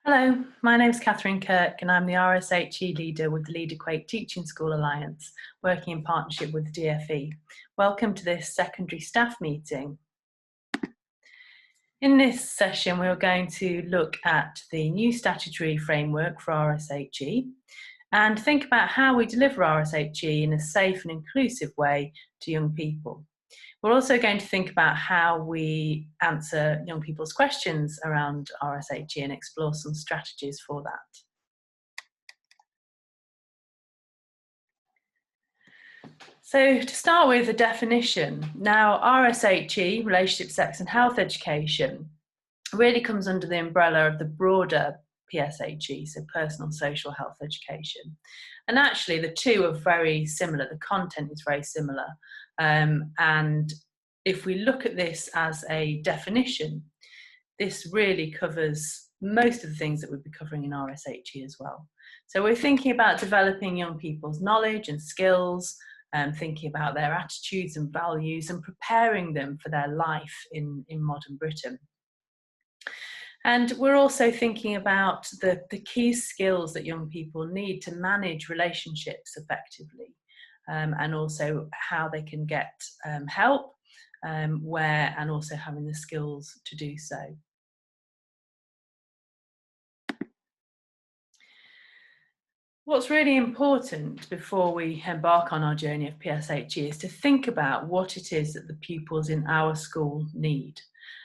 Hello, my name's Catherine Kirk and I'm the RSHE leader with the Lead Equate Teaching School Alliance, working in partnership with the DFE. Welcome to this secondary staff meeting. In this session, we're going to look at the new statutory framework for RSHE and think about how we deliver RSHE in a safe and inclusive way to young people. We're also going to think about how we answer young people's questions around RSHE and explore some strategies for that. So to start with, the definition. Now, RSHE, Relationship, Sex and Health Education, really comes under the umbrella of the broader PSHE, so Personal Social Health Education. And actually, the two are very similar. The content is very similar. And if we look at this as a definition, this really covers most of the things that we'll be covering in RSHE as well. So we're thinking about developing young people's knowledge and skills, thinking about their attitudes and values and preparing them for their life in modern Britain. And we're also thinking about the key skills that young people need to manage relationships effectively, and also how they can get help where, and also having the skills to do so. What's really important before we embark on our journey of PSHE is to think about what it is that the pupils in our school need.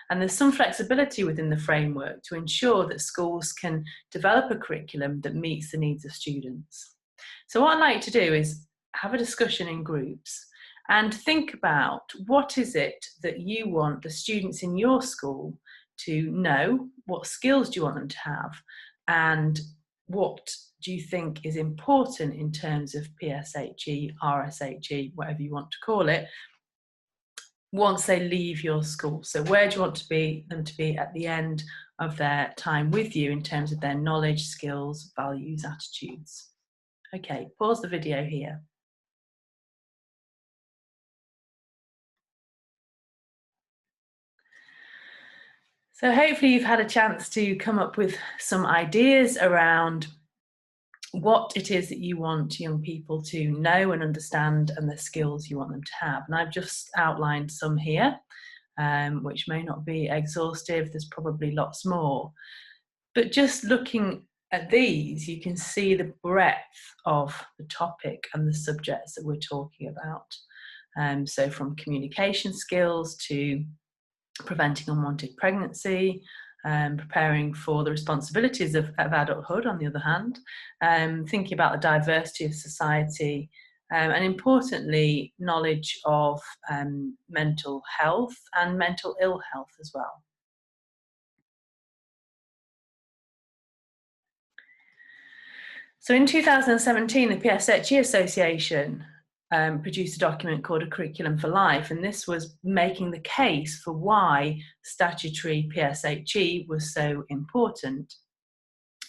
And there's some flexibility within the framework to ensure that schools can develop a curriculum that meets the needs of students. So what I'd like to do is have a discussion in groups and think about what is it that you want the students in your school to know, what skills do you want them to have, and what do you think is important in terms of PSHE, RSHE, whatever you want to call it, once they leave your school. So where do you want them to be at the end of their time with you in terms of their knowledge, skills, values, attitudes? Okay, pause the video here. So hopefully you've had a chance to come up with some ideas around what it is that you want young people to know and understand and the skills you want them to have. And I've just outlined some here, which may not be exhaustive. There's probably lots more. But just looking at these, you can see the breadth of the topic and the subjects that we're talking about. So from communication skills to preventing unwanted pregnancy, preparing for the responsibilities of adulthood, on the other hand, thinking about the diversity of society, and importantly, knowledge of mental health and mental ill health as well. So in 2017, the PSHE Association produced a document called A Curriculum for Life, and this was making the case for why statutory PSHE was so important.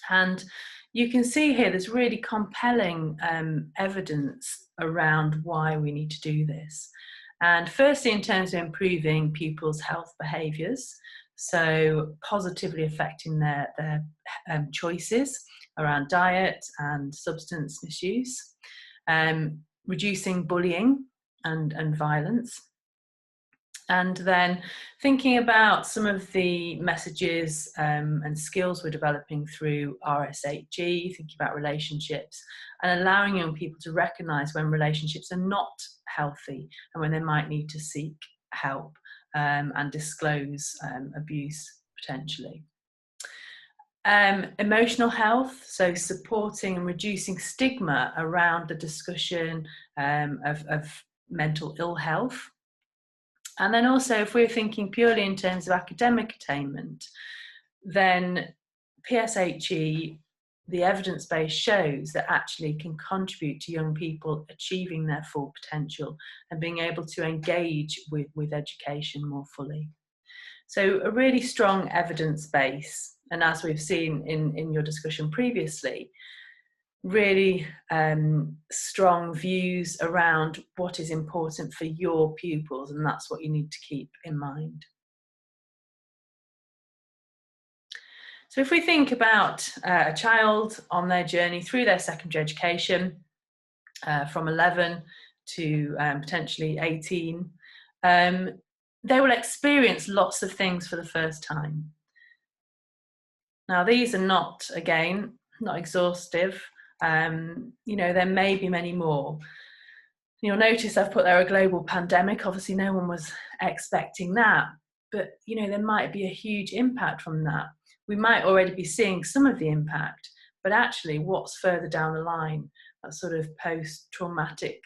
And you can see here there's really compelling evidence around why we need to do this. And firstly, in terms of improving pupils' health behaviours, so positively affecting their choices around diet and substance misuse, reducing bullying and violence, and then thinking about some of the messages and skills we're developing through RSHE, thinking about relationships and allowing young people to recognise when relationships are not healthy and when they might need to seek help and disclose abuse potentially. Emotional health, so supporting and reducing stigma around the discussion of mental ill health. And then also, if we're thinking purely in terms of academic attainment, then PSHE, the evidence base shows that actually can contribute to young people achieving their full potential and being able to engage with education more fully. So a really strong evidence base, and as we've seen in your discussion previously, really strong views around what is important for your pupils, and that's what you need to keep in mind. So if we think about a child on their journey through their secondary education, from 11 to potentially 18, they will experience lots of things for the first time. Now, these are not, again, not exhaustive. There may be many more. You'll notice I've put there a global pandemic. Obviously, no one was expecting that, but there might be a huge impact from that. We might already be seeing some of the impact, but actually what's further down the line, that sort of post-traumatic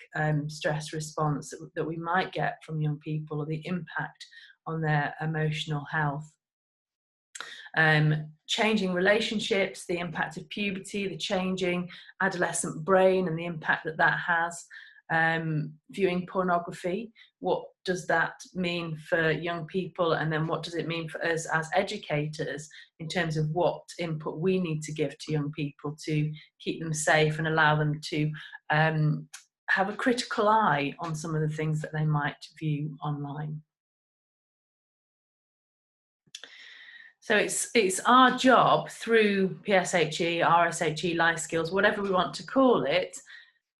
stress response that we might get from young people, or the impact on their emotional health. Changing relationships, the impact of puberty, the changing adolescent brain and the impact that has. Viewing pornography, what does that mean for young people, and then what does it mean for us as educators in terms of what input we need to give to young people to keep them safe and allow them to have a critical eye on some of the things that they might view online. So it's our job through PSHE, RSHE, life skills, whatever we want to call it,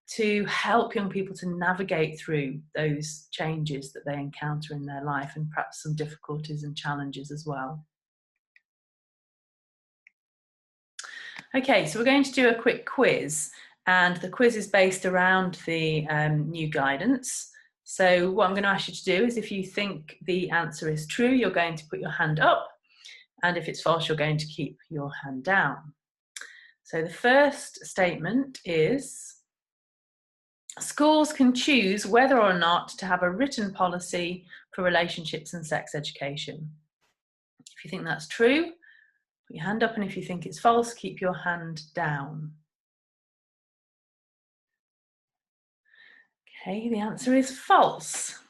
to help young people to navigate through those changes that they encounter in their life, and perhaps some difficulties and challenges as well. Okay, so we're going to do a quick quiz, and the quiz is based around the new guidance. So what I'm going to ask you to do is, if you think the answer is true, you're going to put your hand up, and if it's false, you're going to keep your hand down. So the first statement is: schools can choose whether or not to have a written policy for relationships and sex education. If you think that's true, put your hand up, and if you think it's false, keep your hand down. Okay, the answer is false.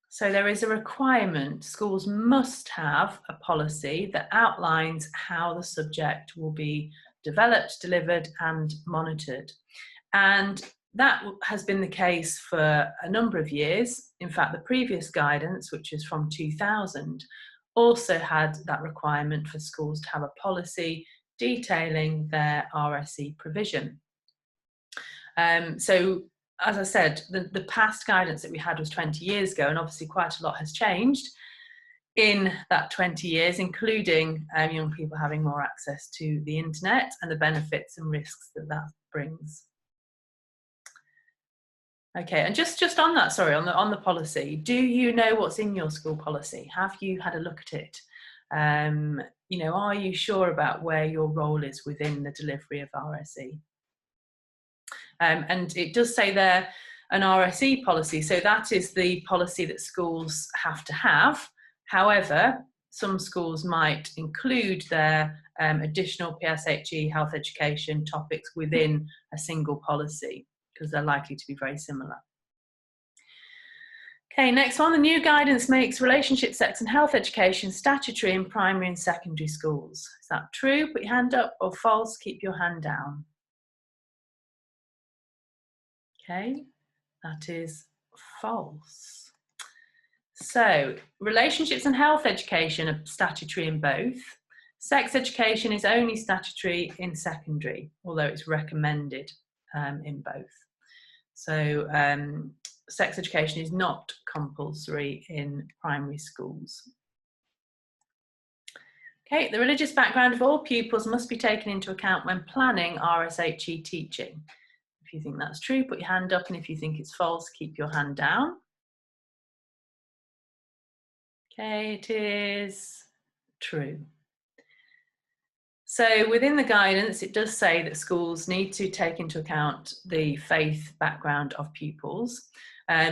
So there is a requirement. Schools must have a policy that outlines how the subject will be developed, delivered, and monitored. And that has been the case for a number of years. In fact, the previous guidance, which is from 2000, also had that requirement for schools to have a policy detailing their RSE provision. So, as I said, the past guidance that we had was 20 years ago, and obviously quite a lot has changed in that 20 years, including young people having more access to the internet and the benefits and risks that that brings. Okay, and just on that, sorry, on the policy, do you know what's in your school policy? Have you had a look at it? Are you sure about where your role is within the delivery of RSE? And it does say there an RSE policy, so that is the policy that schools have to have. However, some schools might include their additional PSHE health education topics within a single policy, because they're likely to be very similar. Okay, next one. The new guidance makes relationship, sex and health education statutory in primary and secondary schools. Is that true? Put your hand up, or false? Keep your hand down. Okay, that is false. So, relationships and health education are statutory in both. Sex education is only statutory in secondary, although it's recommended in both. So sex education is not compulsory in primary schools. Okay, the religious background of all pupils must be taken into account when planning RSHE teaching. If you think that's true, put your hand up, and if you think it's false, keep your hand down. Okay, it is true. So within the guidance, it does say that schools need to take into account the faith background of pupils.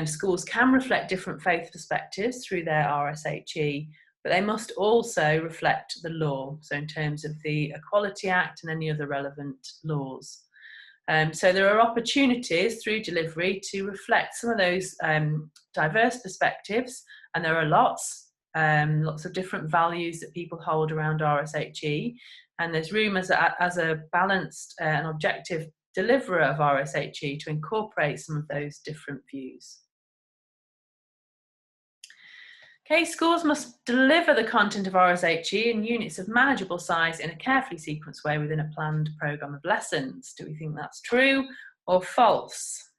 Schools can reflect different faith perspectives through their RSHE, but they must also reflect the law, so in terms of the Equality Act and any other relevant laws. So there are opportunities through delivery to reflect some of those diverse perspectives, and there are lots of different values that people hold around RSHE, and there's room as a balanced and objective deliverer of RSHE to incorporate some of those different views. Okay, schools must deliver the content of RSHE in units of manageable size in a carefully sequenced way within a planned programme of lessons. Do we think that's true or false?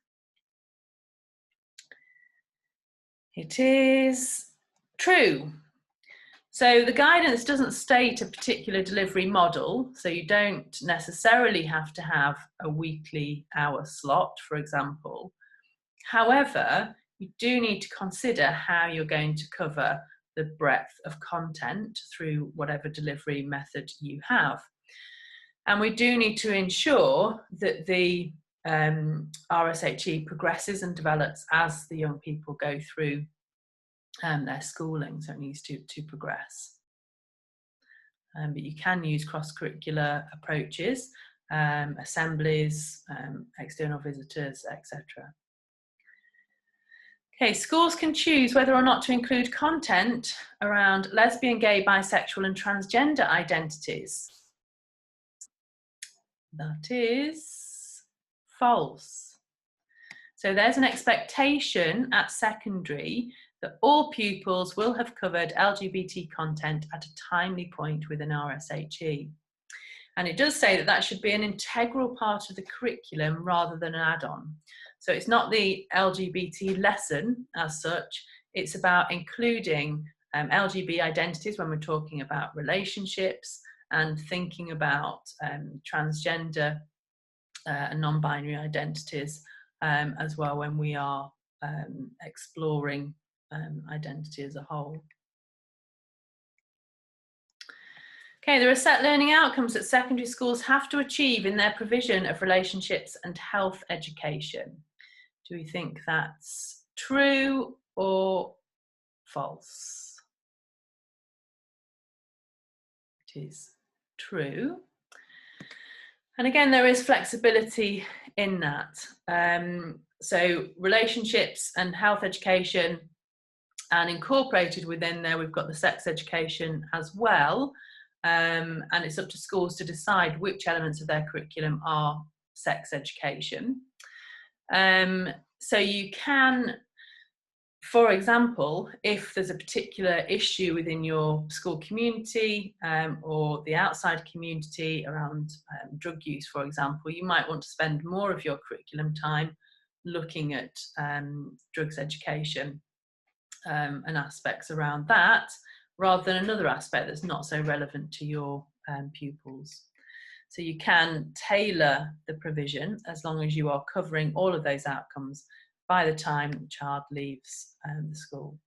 It is true. So the guidance doesn't state a particular delivery model, so you don't necessarily have to have a weekly hour slot, for example. However, you do need to consider how you're going to cover the breadth of content through whatever delivery method you have. And we do need to ensure that the RSHE progresses and develops as the young people go through their schooling, so it needs to progress. But you can use cross-curricular approaches, assemblies, external visitors, etc. Okay, schools can choose whether or not to include content around lesbian, gay, bisexual and transgender identities. That is false. So there's an expectation at secondary that all pupils will have covered LGBT content at a timely point within RSHE. And it does say that that should be an integral part of the curriculum rather than an add-on. So it's not the LGBT lesson as such, it's about including LGBT identities when we're talking about relationships and thinking about transgender and non-binary identities as well when we are exploring identity as a whole. Okay, there are set learning outcomes that secondary schools have to achieve in their provision of relationships and health education. Do we think that's true or false? It is true. And again, there is flexibility in that. So relationships and health education, and incorporated within there, we've got the sex education as well. And it's up to schools to decide which elements of their curriculum are sex education. So you can, for example, if there's a particular issue within your school community or the outside community around drug use, for example, you might want to spend more of your curriculum time looking at drugs education and aspects around that, rather than another aspect that's not so relevant to your pupils. So you can tailor the provision as long as you are covering all of those outcomes by the time the child leaves the school.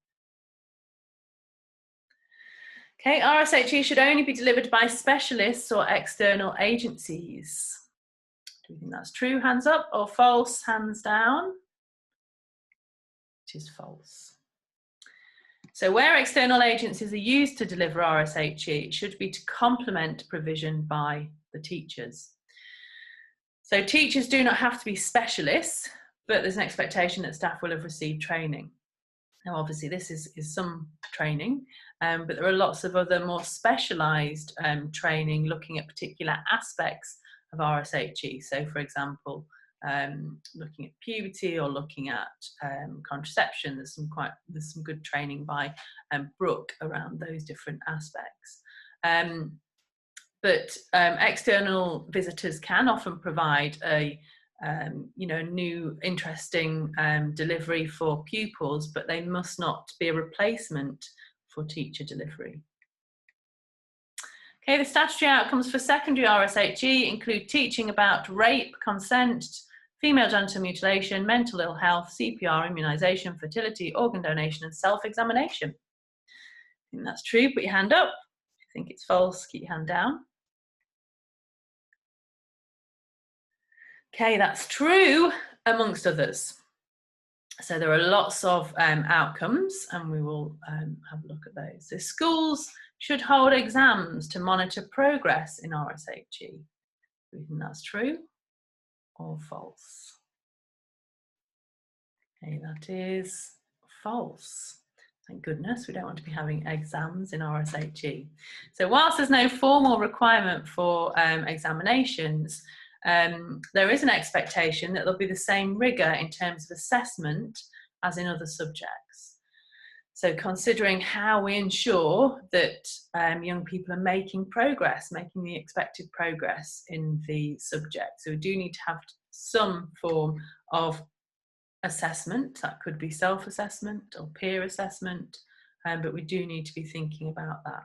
Okay, RSHE should only be delivered by specialists or external agencies. Do you think that's true? Hands up, or false? Hands down. It is false. So where external agencies are used to deliver RSHE, it should be to complement provision by the teachers. So teachers do not have to be specialists, but there's an expectation that staff will have received training. Now obviously this is some training, but there are lots of other more specialised training looking at particular aspects of RSHE. So for example, looking at puberty or looking at contraception, there's some good training by Brooke around those different aspects. But external visitors can often provide a new interesting delivery for pupils, but they must not be a replacement for teacher delivery. Okay, the statutory outcomes for secondary RSHE include teaching about rape, consent, female genital mutilation, mental ill health, CPR, immunisation, fertility, organ donation and self-examination. I think that's true, put your hand up. If you think it's false, keep your hand down. Okay, that's true, amongst others. So there are lots of outcomes, and we will have a look at those. So schools should hold exams to monitor progress in RSHE. Do you think that's true or false? Okay, that is false. Thank goodness, we don't want to be having exams in RSHE. So whilst there's no formal requirement for examinations, there is an expectation that there'll be the same rigour in terms of assessment as in other subjects. So considering how we ensure that young people are making progress, making the expected progress in the subject. So we do need to have some form of assessment. That could be self-assessment or peer assessment, but we do need to be thinking about that.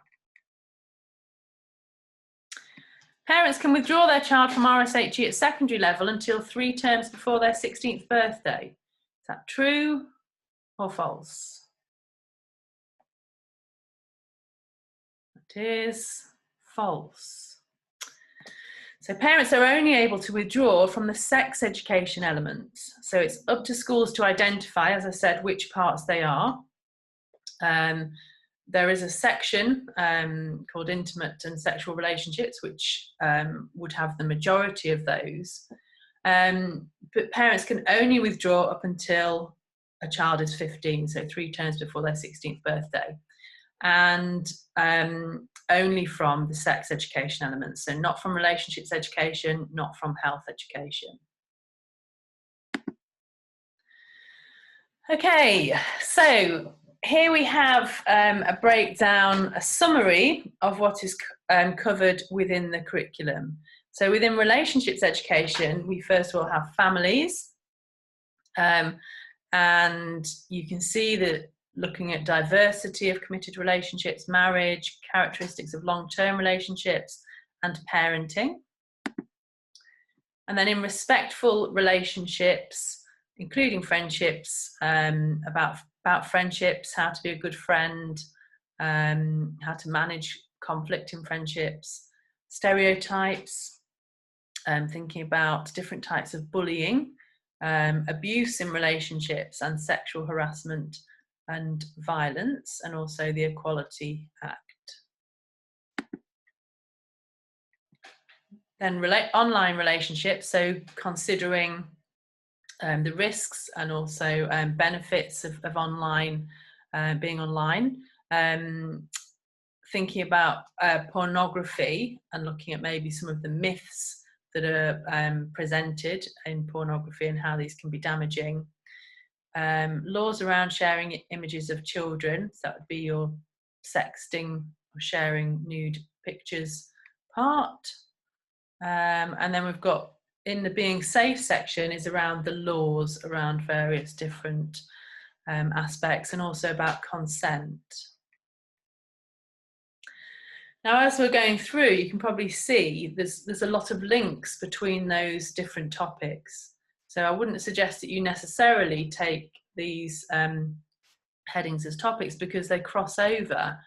Parents can withdraw their child from RSHE at secondary level until 3 terms before their 16th birthday. Is that true or false? It is false. So parents are only able to withdraw from the sex education elements. So it's up to schools to identify, as I said, which parts they are. There is a section called Intimate and Sexual Relationships, which would have the majority of those. But parents can only withdraw up until a child is 15, so 3 terms before their 16th birthday. And only from the sex education elements, so not from relationships education, not from health education. Okay, so here we have a breakdown, a summary of what is covered within the curriculum. So within relationships education, we first of all have families, and you can see that looking at diversity of committed relationships, marriage, characteristics of long-term relationships, and parenting. And then in respectful relationships, including friendships, about friendships, how to be a good friend, how to manage conflict in friendships, stereotypes, thinking about different types of bullying, abuse in relationships, and sexual harassment and violence, and also the Equality Act. Then online relationships, so considering the risks and also benefits of online, being online, thinking about pornography and looking at maybe some of the myths that are presented in pornography and how these can be damaging. Laws around sharing images of children, so that would be your sexting or sharing nude pictures part. And then we've got in the being safe section is around the laws around various different aspects, and also about consent. Now, as we're going through, you can probably see there's a lot of links between those different topics. So I wouldn't suggest that you necessarily take these headings as topics because they cross over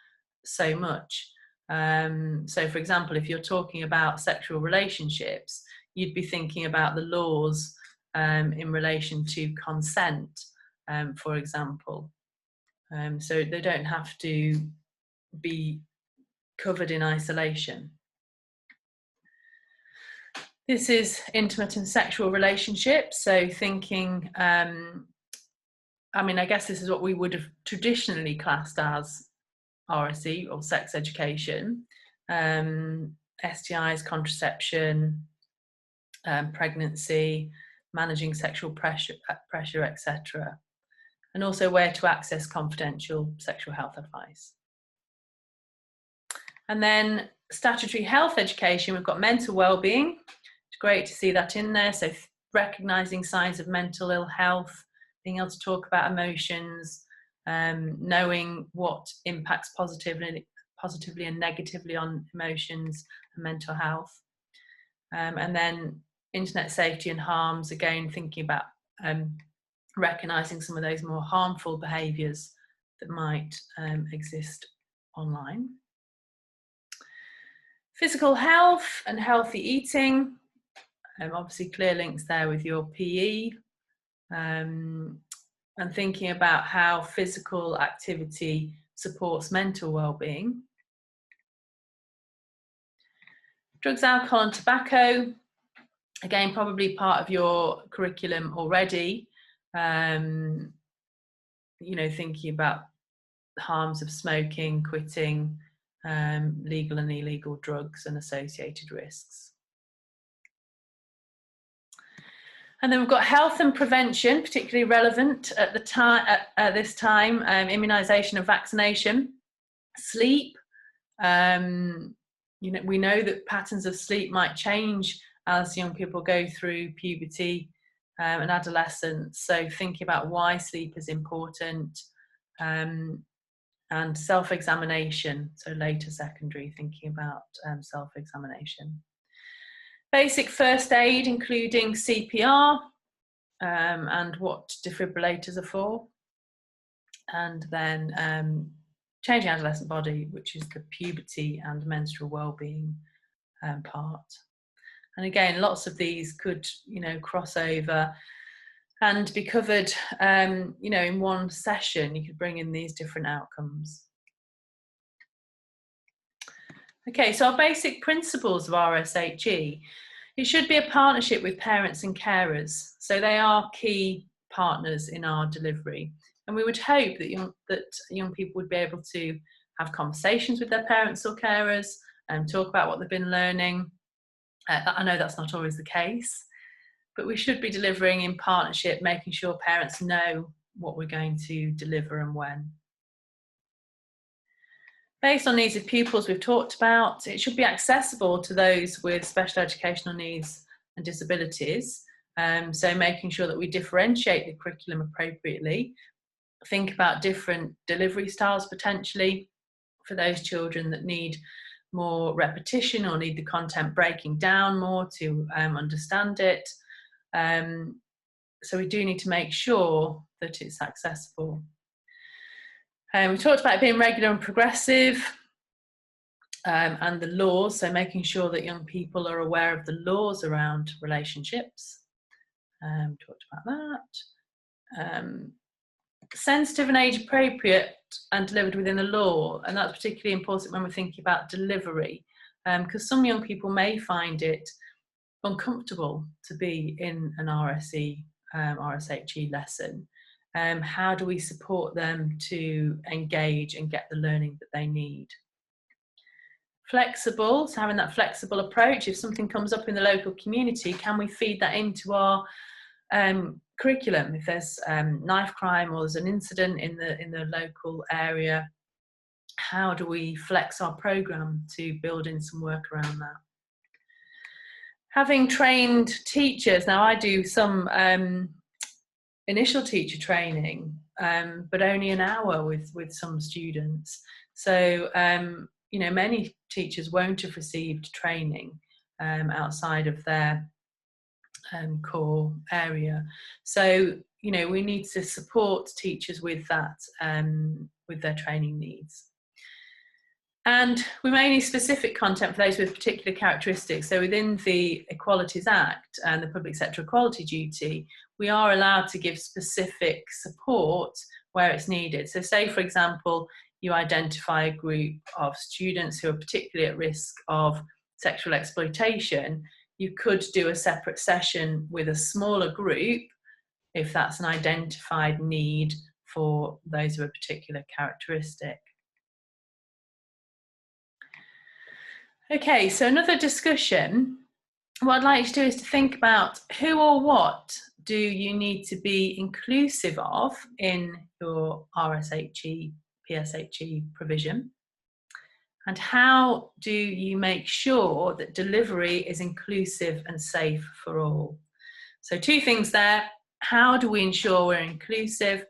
so much. So for example, if you're talking about sexual relationships, you'd be thinking about the laws in relation to consent, for example. So they don't have to be covered in isolation. This is intimate and sexual relationships, so thinking, I mean, I guess this is what we would have traditionally classed as RSE or sex education, STIs, contraception, pregnancy, managing sexual pressure, etc. And also where to access confidential sexual health advice. And then statutory health education, we've got mental well-being. It's great to see that in there. So recognising signs of mental ill health, being able to talk about emotions, knowing what impacts positively and negatively on emotions and mental health. And then internet safety and harms, again, thinking about recognising some of those more harmful behaviours that might exist online. Physical health and healthy eating, obviously clear links there with your PE, and thinking about how physical activity supports mental well-being. Drugs, alcohol and tobacco, again, probably part of your curriculum already. You know, thinking about the harms of smoking, quitting, legal and illegal drugs and associated risks. And then we've got health and prevention, particularly relevant at the time at this time, immunisation and vaccination, sleep. You know, we know that patterns of sleep might change as young people go through puberty and adolescence. So thinking about why sleep is important, and self-examination. So later secondary, thinking about self-examination. Basic first aid, including CPR and what defibrillators are for. And then changing adolescent body, which is the puberty and menstrual well-being part. And again, lots of these could, you know, cross over and be covered, you know, in one session. You could bring in these different outcomes. Okay, so our basic principles of RSHE. It should be a partnership with parents and carers. So they are key partners in our delivery. And we would hope that young people would be able to have conversations with their parents or carers and talk about what they've been learning. I know that's not always the case, but we should be delivering in partnership, making sure parents know what we're going to deliver and when. Based on needs of pupils we've talked about, it should be accessible to those with special educational needs and disabilities. So making sure that we differentiate the curriculum appropriately, think about different delivery styles potentially for those children that need more repetition or need the content breaking down more to understand it. So we do need to make sure that it's accessible. We talked about it being regular and progressive, and the laws, so making sure that young people are aware of the laws around relationships. Talked about that. Sensitive and age appropriate and delivered within the law, and that's particularly important when we're thinking about delivery, because some young people may find it uncomfortable to be in an RSHE lesson. How do we support them to engage and get the learning that they need? Flexible, so having that flexible approach. If something comes up in the local community, can we feed that into our curriculum? If there's knife crime or there's an incident in the local area, how do we flex our programme to build in some work around that? Having trained teachers, now I do some initial teacher training, but only an hour with some students. So, you know, many teachers won't have received training outside of their core area. So, you know, we need to support teachers with that, with their training needs. And we may need specific content for those with particular characteristics. So within the Equalities Act and the Public Sector Equality Duty, we are allowed to give specific support where it's needed. So say, for example, you identify a group of students who are particularly at risk of sexual exploitation, you could do a separate session with a smaller group if that's an identified need for those of a particular characteristic. Okay, so another discussion. What I'd like you to do is to think about who or what do you need to be inclusive of in your RSHE, PSHE provision, and how do you make sure that delivery is inclusive and safe for all? So two things there. How do we ensure we're inclusive,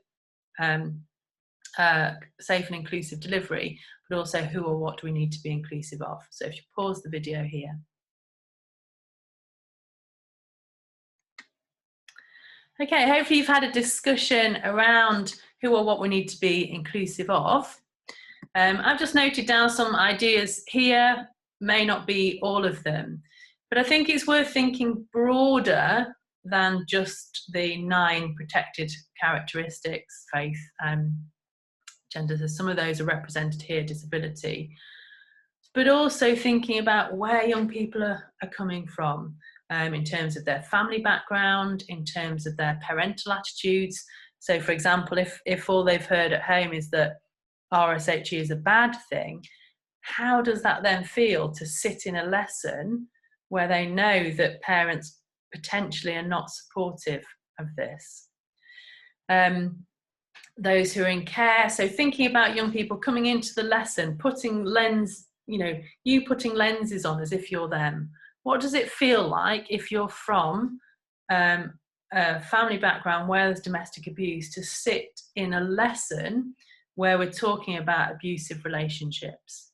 safe and inclusive delivery, but also who or what do we need to be inclusive of? So if you pause the video here. Okay, hopefully you've had a discussion around who or what we need to be inclusive of. I've just noted down some ideas here, may not be all of them, but I think it's worth thinking broader than just the 9 protected characteristics, faith, gender, so some of those are represented here, disability, but also thinking about where young people are coming from in terms of their family background, in terms of their parental attitudes. So for example, if all they've heard at home is that RSHE is a bad thing, how does that then feel to sit in a lesson where they know that parents potentially are not supportive of this. Those who are in care, so thinking about young people coming into the lesson, putting lenses on as if you're them. What does it feel like if you're from a family background where there's domestic abuse to sit in a lesson where we're talking about abusive relationships?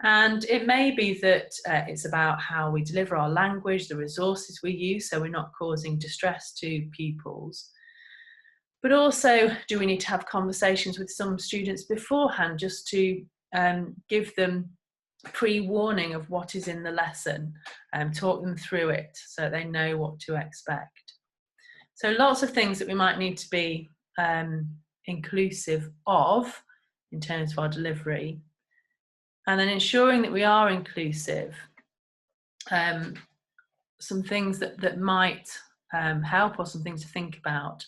And it may be that it's about how we deliver our language, the resources we use, so we're not causing distress to pupils. But also, do we need to have conversations with some students beforehand just to give them pre-warning of what is in the lesson and talk them through it so they know what to expect? So lots of things that we might need to be inclusive of in terms of our delivery. And then ensuring that we are inclusive. Some things that might help, or some things to think about.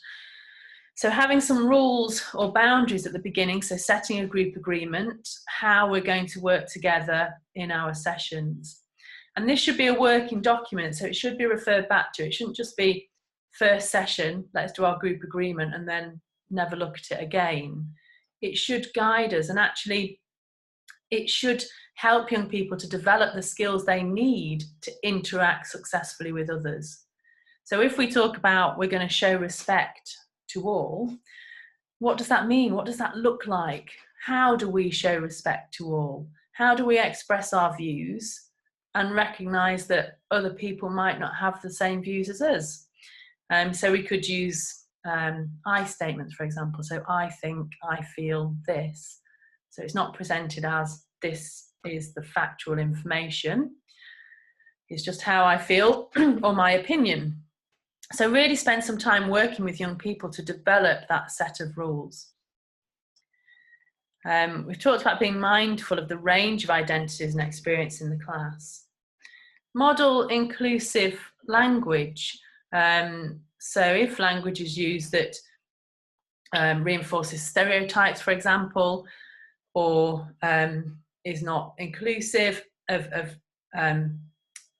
So having some rules or boundaries at the beginning, so setting a group agreement, how we're going to work together in our sessions. And this should be a working document, so it should be referred back to. It shouldn't just be first session, let's do our group agreement and then never look at it again. It should guide us, and actually it should help young people to develop the skills they need to interact successfully with others. So if we talk about we're going to show respect to all, what does that mean? What does that look like? How do we show respect to all? How do we express our views and recognise that other people might not have the same views as us? So we could use I statements, for example. So I think, I feel this. So it's not presented as this is the factual information. It's just how I feel or my opinion. So really spend some time working with young people to develop that set of rules. We've talked about being mindful of the range of identities and experience in the class. Model inclusive language. So if language is used that reinforces stereotypes, for example, or is not inclusive of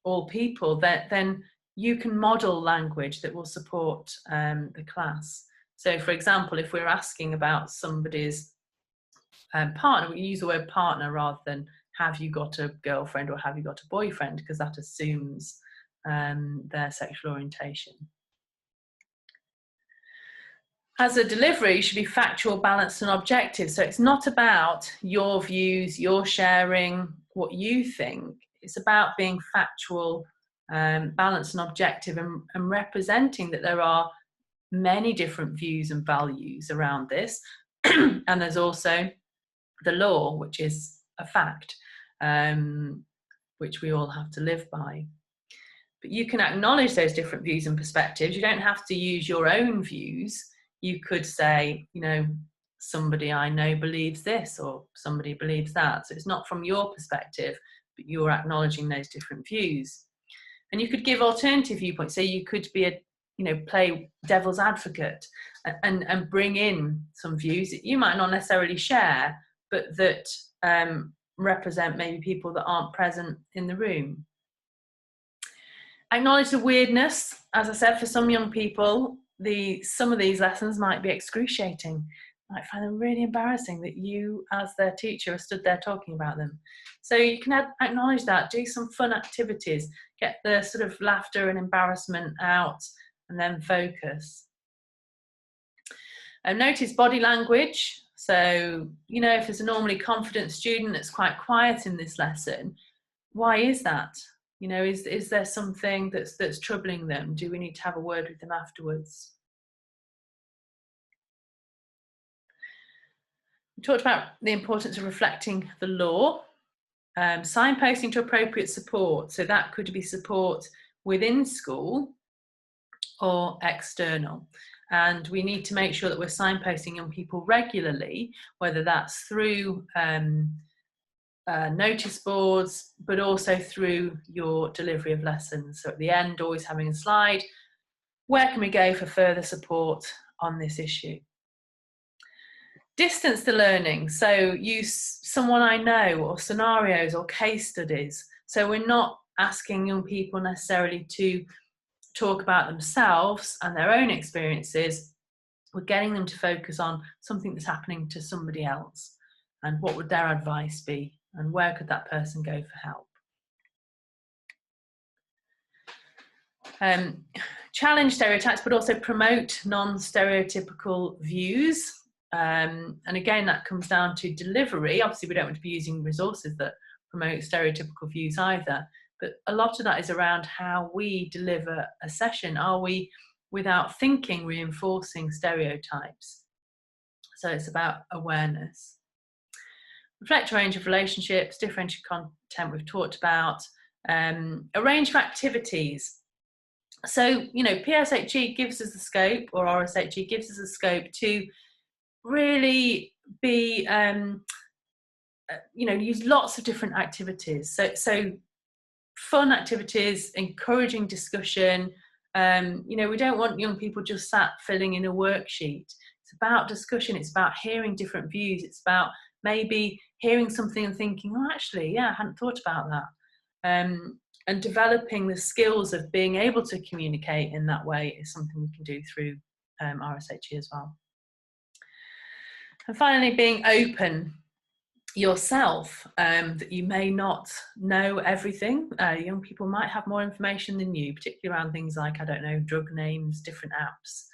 all people, then you can model language that will support the class. So for example, if we're asking about somebody's partner, we use the word partner rather than have you got a girlfriend or have you got a boyfriend, because that assumes their sexual orientation. As a delivery, you should be factual, balanced and objective. So it's not about your views, your sharing what you think. It's about being factual, balanced and objective, and representing that there are many different views and values around this. And there's also the law, which is a fact, which we all have to live by. But you can acknowledge those different views and perspectives. You don't have to use your own views. You could say, you know, somebody I know believes this or somebody believes that. So it's not from your perspective, but you're acknowledging those different views. And you could give alternative viewpoints. So you could be play devil's advocate and bring in some views that you might not necessarily share, but that represent maybe people that aren't present in the room. Acknowledge the weirdness. As I said, for some young people, some of these lessons might be excruciating. You might find them really embarrassing that you, as their teacher, are stood there talking about them. So you can acknowledge that, do some fun activities, get the sort of laughter and embarrassment out, and then focus. Notice body language. So, you know, if there's a normally confident student that's quite quiet in this lesson, why is that? You know, is there something that's troubling them? Do we need to have a word with them afterwards? We talked about the importance of reflecting the law, signposting to appropriate support. So that could be support within school or external. And we need to make sure that we're signposting young people regularly, whether that's through notice boards, but also through your delivery of lessons. So at the end, always having a slide, where can we go for further support on this issue? Distance the learning. So use someone I know, or scenarios or case studies. So we're not asking young people necessarily to talk about themselves and their own experiences, we're getting them to focus on something that's happening to somebody else, and what would their advice be, and where could that person go for help. Challenge stereotypes, but also promote non-stereotypical views. And again, that comes down to delivery. Obviously, we don't want to be using resources that promote stereotypical views either, but a lot of that is around how we deliver a session. Are we, without thinking, reinforcing stereotypes? So it's about awareness. Reflect a range of relationships, differential content we've talked about, a range of activities. So, you know, PSHE gives us the scope, or RSHE gives us a scope to really be, you know, use lots of different activities. So fun activities, encouraging discussion. You know, we don't want young people just sat filling in a worksheet. It's about discussion. It's about hearing different views. It's about maybe hearing something and thinking, oh, actually, yeah, I hadn't thought about that. And developing the skills of being able to communicate in that way is something we can do through RSHE as well. And finally, being open yourself, that you may not know everything. Young people might have more information than you, particularly around things like, I don't know, drug names, different apps,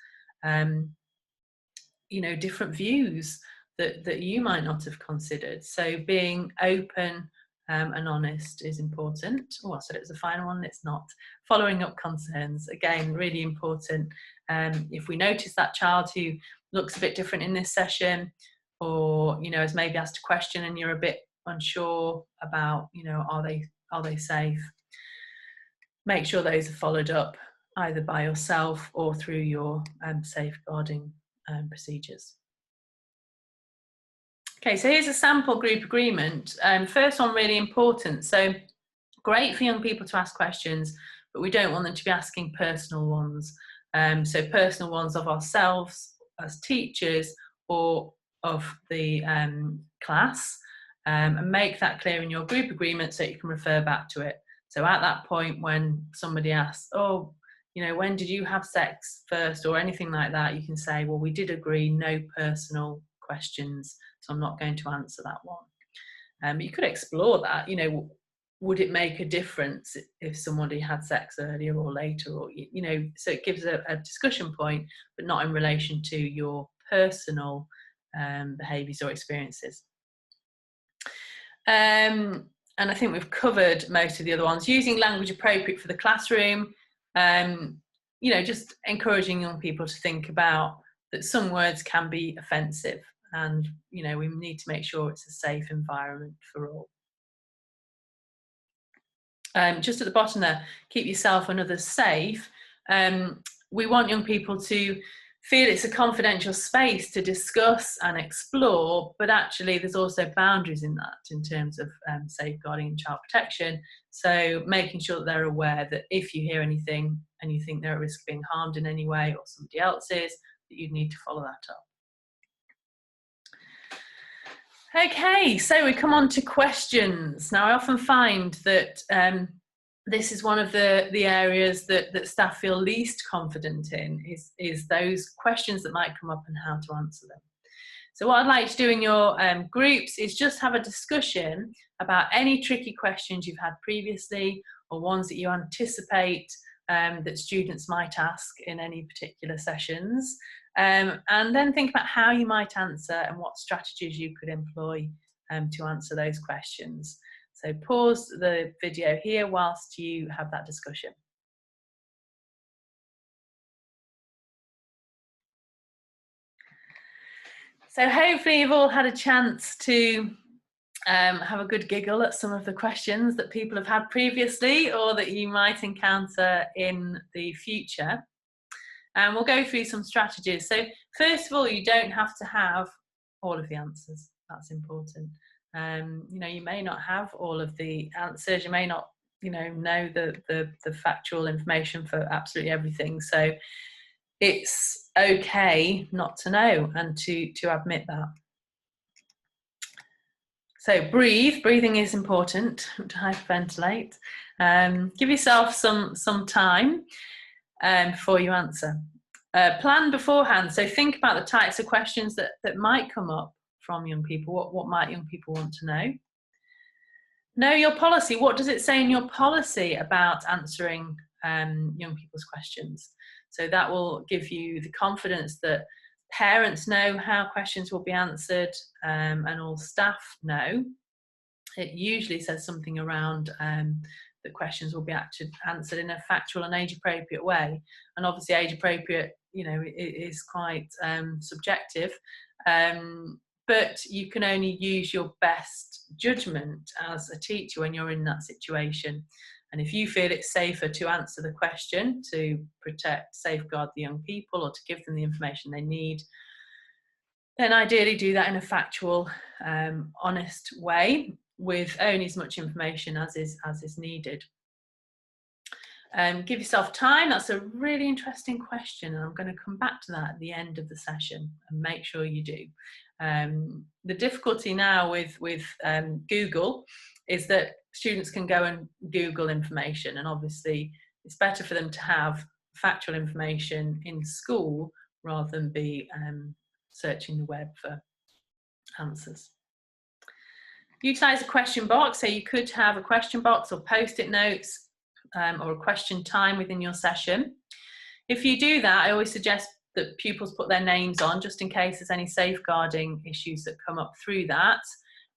you know, different views that you might not have considered. So being open and honest is important. Oh, I said it was the final one, it's not. Following up concerns, again, really important. If we notice that child who looks a bit different in this session, or, you know, has maybe asked a question and you're a bit unsure about, you know, are they safe, make sure those are followed up either by yourself or through your safeguarding procedures. Okay, so here's a sample group agreement. First one, really important. So great for young people to ask questions, but we don't want them to be asking personal ones. So personal ones of ourselves as teachers or of the class, and make that clear in your group agreement so you can refer back to it. So at that point when somebody asks, oh, you know, when did you have sex first, or anything like that, you can say, well, we did agree no personal questions, so I'm not going to answer that one. You could explore that, you know, would it make a difference if somebody had sex earlier or later, or, you know, so it gives a discussion point, but not in relation to your personal behaviours or experiences. And I think we've covered most of the other ones. Using language appropriate for the classroom, you know, just encouraging young people to think about that some words can be offensive, and, you know, we need to make sure it's a safe environment for all. Just at the bottom there, keep yourself and others safe. We want young people to feel it's a confidential space to discuss and explore, but actually there's also boundaries in that in terms of safeguarding and child protection. So making sure that they're aware that if you hear anything and you think they're at risk of being harmed in any way, or somebody else is, that you need to follow that up. Okay, so we come on to questions. Now, I often find that this is one of the areas that staff feel least confident in, is those questions that might come up and how to answer them. So what I'd like to do in your groups is just have a discussion about any tricky questions you've had previously, or ones that you anticipate that students might ask in any particular sessions. And then think about how you might answer and what strategies you could employ to answer those questions. So pause the video here whilst you have that discussion. So hopefully you've all had a chance to have a good giggle at some of the questions that people have had previously, or that you might encounter in the future. And we'll go through some strategies. So first of all, you don't have to have all of the answers. That's important. You know, you may not have all of the answers. You may not, you know the factual information for absolutely everything. So it's okay not to know, and to admit that. So breathing is important, to hyperventilate. Give yourself some time. before you answer. Plan beforehand. So think about the types of questions that might come up from young people. What might young people want to know? Know your policy. What does it say in your policy about answering young people's questions? So that will give you the confidence that parents know how questions will be answered, and all staff know. It usually says something around that questions will be answered in a factual and age-appropriate way. And obviously age-appropriate, you know, is quite subjective. But you can only use your best judgment as a teacher when you're in that situation. And if you feel it's safer to answer the question to protect, safeguard the young people, or to give them the information they need, then ideally do that in a factual, honest way with only as much information as is needed. Give yourself time. That's a really interesting question, and I'm going to come back to that at the end of the session, and make sure you do. The difficulty now with Google is that students can go and Google information, and obviously it's better for them to have factual information in school rather than be searching the web for answers. Utilise a question box. So you could have a question box or post-it notes, or a question time within your session. If you do that, I always suggest that pupils put their names on, just in case there's any safeguarding issues that come up through that,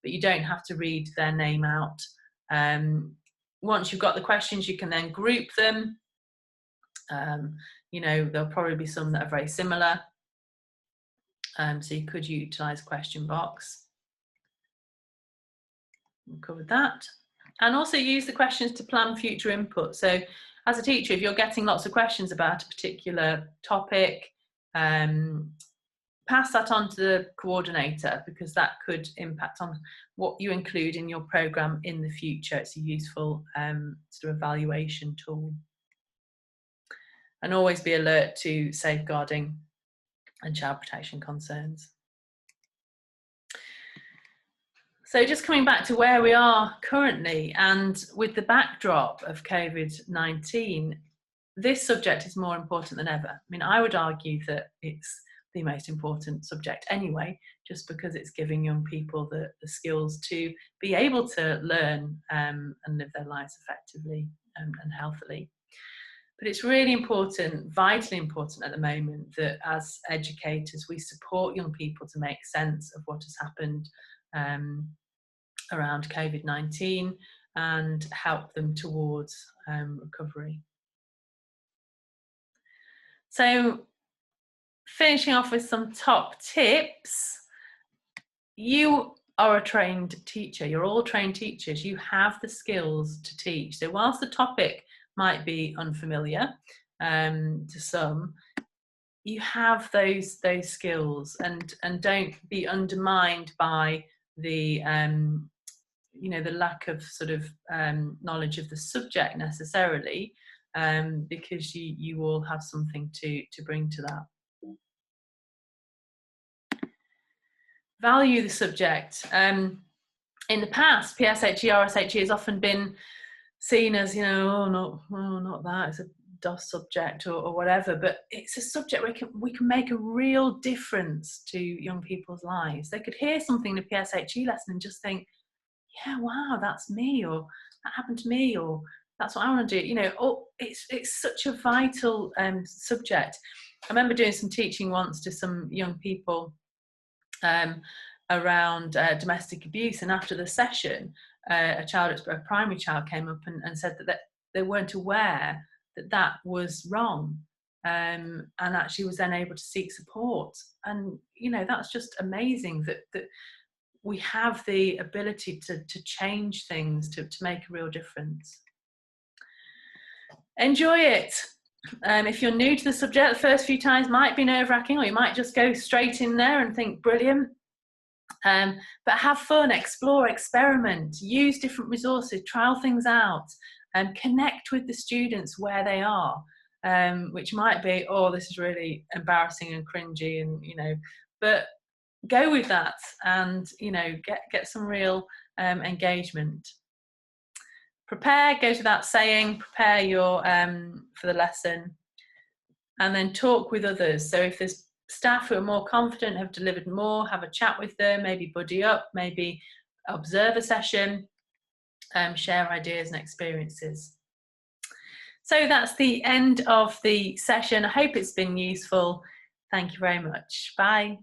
but you don't have to read their name out. Once you've got the questions, you can then group them. You know, there'll probably be some that are very similar. So you could utilise a question box. We've covered that. And also use the questions to plan future input. So as a teacher, if you're getting lots of questions about a particular topic, pass that on to the coordinator, because that could impact on what you include in your programme in the future. It's a useful sort of evaluation tool. And always be alert to safeguarding and child protection concerns. So just coming back to where we are currently, and with the backdrop of COVID-19, this subject is more important than ever. I mean, I would argue that it's the most important subject anyway, just because it's giving young people the skills to be able to learn and live their lives effectively and healthily. But it's really important, vitally important at the moment, that as educators we support young people to make sense of what has happened around COVID-19 and help them towards recovery. So finishing off with some top tips. You are a trained teacher. You're all trained teachers. You have the skills to teach. So whilst the topic might be unfamiliar to some, you have those skills, and don't be undermined by the you know, the lack of sort of knowledge of the subject necessarily, because you all have something to bring to that. Value the subject. In the past, PSHE, RSHE has often been seen as, you know, not that, it's a DOS subject or whatever, but it's a subject where we can make a real difference to young people's lives. They could hear something in a PSHE lesson and just think, yeah, wow, that's me, or that happened to me, or that's what I want to do. You know, it's such a vital subject. I remember doing some teaching once to some young people around domestic abuse, and after the session, a primary child came up and said that they weren't aware that was wrong, and actually was then able to seek support. And you know, that's just amazing that we have the ability to change things, to make a real difference. Enjoy it. If you're new to the subject, the first few times might be nerve-wracking, or you might just go straight in there and think, brilliant. But have fun, explore, experiment, use different resources, trial things out, and connect with the students where they are, which might be, oh, this is really embarrassing and cringy, and you know, but go with that, and you know, get some real engagement. Prepare, goes without saying, prepare your for the lesson. and then talk with others. So if there's staff who are more confident, have delivered more, have a chat with them, maybe buddy up, maybe observe a session, share ideas and experiences. So that's the end of the session. I hope it's been useful. Thank you very much. Bye.